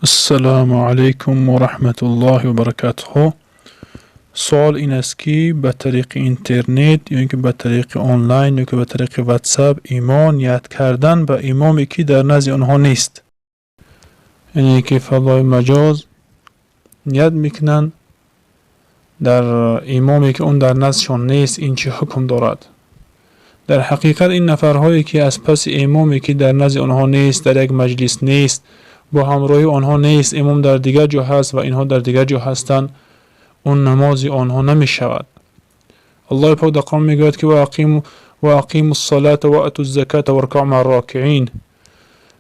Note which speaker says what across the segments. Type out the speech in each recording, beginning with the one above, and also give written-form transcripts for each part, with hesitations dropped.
Speaker 1: السلام علیکم و رحمت الله و برکاته. سوال این است که به طریق اینترنت یا اینکه به طریق آنلاین یا که به طریق واتساپ ایمان یاد کردن به امامی که در نزد آنها نیست، یعنی که فضای مجاز یاد میکنن در امامی که اون در نزدشان نیست، این چه حکم دارد؟ در حقیقت این نفرهایی که از پس امامی که در نزد آنها نیست، در یک مجلس نیست، با همراهی آنها نیست، امام در دیگر جا هست و اینها در دیگر جا هستند، اون نماز آنها نمی شود. الله پاک در قرآن میگوید که و اقیموا الصلاة و اتوا الزکاة وارکعوا مع الراکعین،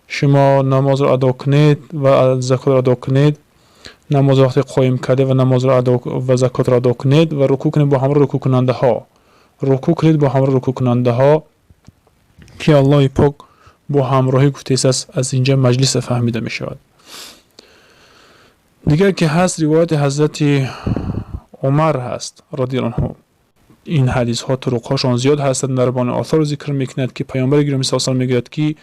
Speaker 1: شما نماز را ادا کنید و زکات را ادا کنید، نماز وقتی قایم کرده و نماز را ادا و زکات را ادا کنید و رکوع کنید با همراه رکوع کننده ها، رکوع کنید با همراه رکوع کننده ها، که الله پاک با همراهی گفته است. از اینجا مجلس فهمیده می شود. دیگر که هست روایت حضرت عمر هست رضی الله عنه. این حدیث ها طرقهاشان زیاد هستند. در بان آثار ذکر میکند که پیامبر گرامی صلی الله علیه و آله میگوید که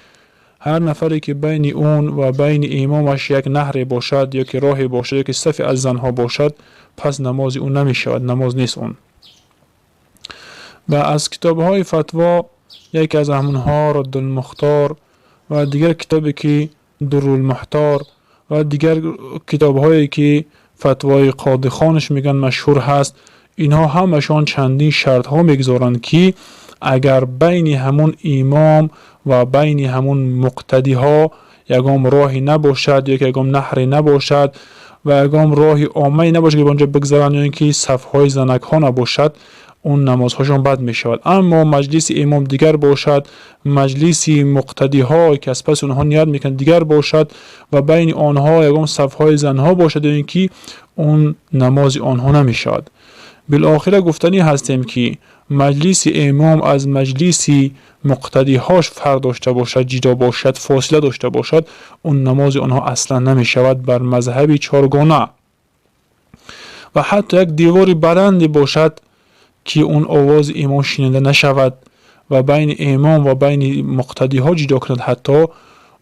Speaker 1: هر نفری که بین اون و بین امامش یک نهر باشد یا که راه باشد یا که صف از زنها باشد، پس نماز اون نمی شود، نماز نیست اون. و از کتاب های فتوا یکی از همونها رد المختار و دیگر کتابی که در المحتار و دیگر کتاب هایی که فتوای قاضی خانش میگن مشهور هست، اینها همشان چندین شرط ها میگذارند که اگر بین همون امام و بین همون مقتدی ها یکم راهی نباشد یا یکم نهری نباشد و یکم راهی عامه نباشد که اونجا بگذارن یا اینکه صف های زنک ها نباشد، اون نمازهاشون بد می شود. اما مجلس امام دیگر باشد، مجلس مقتدی ها که از پس اونها نیاد میکن دیگر باشد و بین آنها یکم صف های زنها باشد، اینکه اون نماز آنها نمی شود. بالاخره گفتنی هستیم که مجلس امام از مجلس مقتدی هاش فرق داشته باشد، جدا باشد، فاصله داشته باشد، اون نماز آنها اصلا نمی شود بر مذهب چارگانه. و حتی یک دیواری بلندی باشد که اون آواز امام شنیده نشود و بین امام و بین مقتدی ها جدا کند، حتی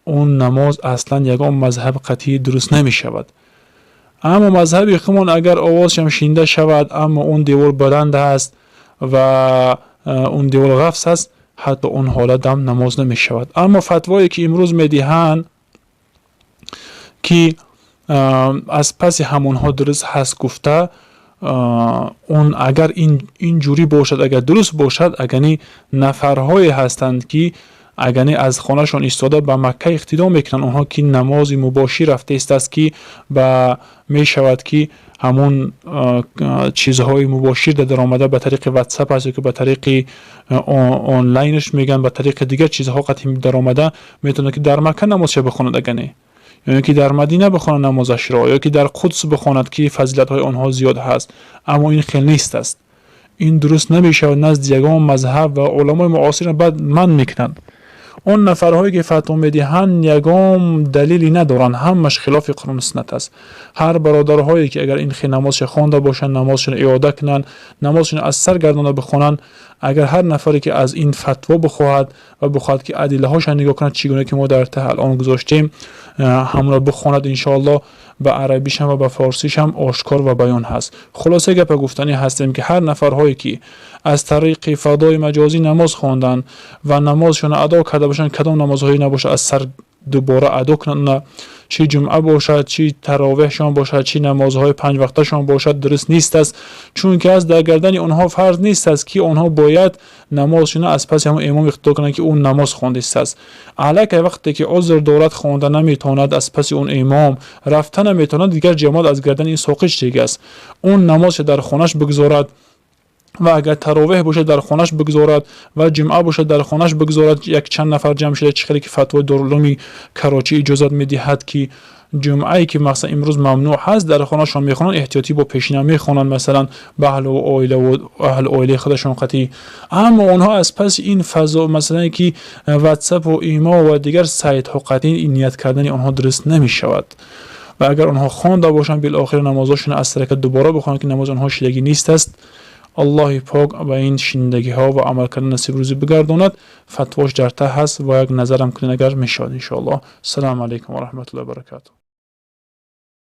Speaker 1: اون نماز اصلا یگان مذهب قطعی درست نمی شود. اما مذهب خودمان اگر آوازش هم شنیده شود اما اون دیوار بلند است و اون دیوار غفص است، حتی اون حالت هم نماز نمی شود. اما فتوایی که امروز میدهند که از پس همونها درست هست گفته، اون اگر این جوری باشد، اگر درست باشد، اگر نفرهایی هستند که اگر از خانهشان ایستاده به مکه اقتدا میکنن، اونها که نماز مباشر رفته است که می شود که همون چیزهای مباشر در آمده به طریق واتساپ است که به طریق آنلاینش میگن، به طریق دیگر چیزها قطعی در آمده، میتونه که در مکه نمازش بخواند، اگر یا که در مدینه بخواند نمازش را، یا که در قدس بخواند که فضیلت های آنها زیاد هست. اما این خیلی نیست است. این درست نمیشه و نزد یگان مذهب و علمای معاصر بعد من میکنند. اون نفرهایی که فتوا میدهند یگان دلیلی ندارن، همش خلاف قرآن و سنت است. هر برادرهایی که اگر این خیلی نمازش خوانده باشند، نمازشون اعاده کنن، نمازشون از سر گردانده بخونن، اگر هر نفری که از این فتوا بخواهد و بخواهد که ادله هاش نگاه کند چگونه که ما در ته الان گذاشتیم همون را بخواند، انشاءالله به عربیش هم و به فارسیش هم آشکار و بیان هست. خلاصه گپ گفتنی هستیم که هر نفرهایی که از طریق فضای مجازی نماز خواندن و نمازشون ادا کرده باشن، کدام نمازهایی نباشه از سر دوباره ادا کنن، چی جمعه باشد، چی تراویحشان باشد، چی نمازهای 5 وقتشان باشد، درست نیست است. چون که از در گردن اونها فرض نیست است که اونها باید نمازشون از پس هم امام اقتدا کنند که اون نماز خوانده است. الک وقتی که عذر دولت خوانده نمیتواند از پس اون امام رفتن نمیتواند، دیگر جماعت از گردن این ساقط دیگه است. اون نمازش در خانهش بگذارد و اگر تراویح باشه در خانهش بگذارد و جمعه باشه در خانهش بگذارد. یک چند نفر جمع شده، چخیلی که فتوای دارالعلوم کراچی اجازت میدهد که جمعه که مثلا امروز ممنوع هست در خانهشان میخونن، احتیاطی با پیشینه میخونن، مثلا به اهل و عائله خودشون قطعی. اما اونها از پس این فضا مثلا که واتساپ و ایما و دیگر سایت ها قطعی این نیت کردن اونها درست نمیشود. و اگر اونها خوانده باشن بالاخره نمازشون از طریق دوباره بخونن که نماز اونها شیدگی نیست است. الله پاک به این شنیدگی ها و عمل کردن نصیب روزی بگرداند. فتواش در ته هست و یک نظرم کنین اگر میشود ان شاء الله. السلام علیکم و رحمت الله و برکاته.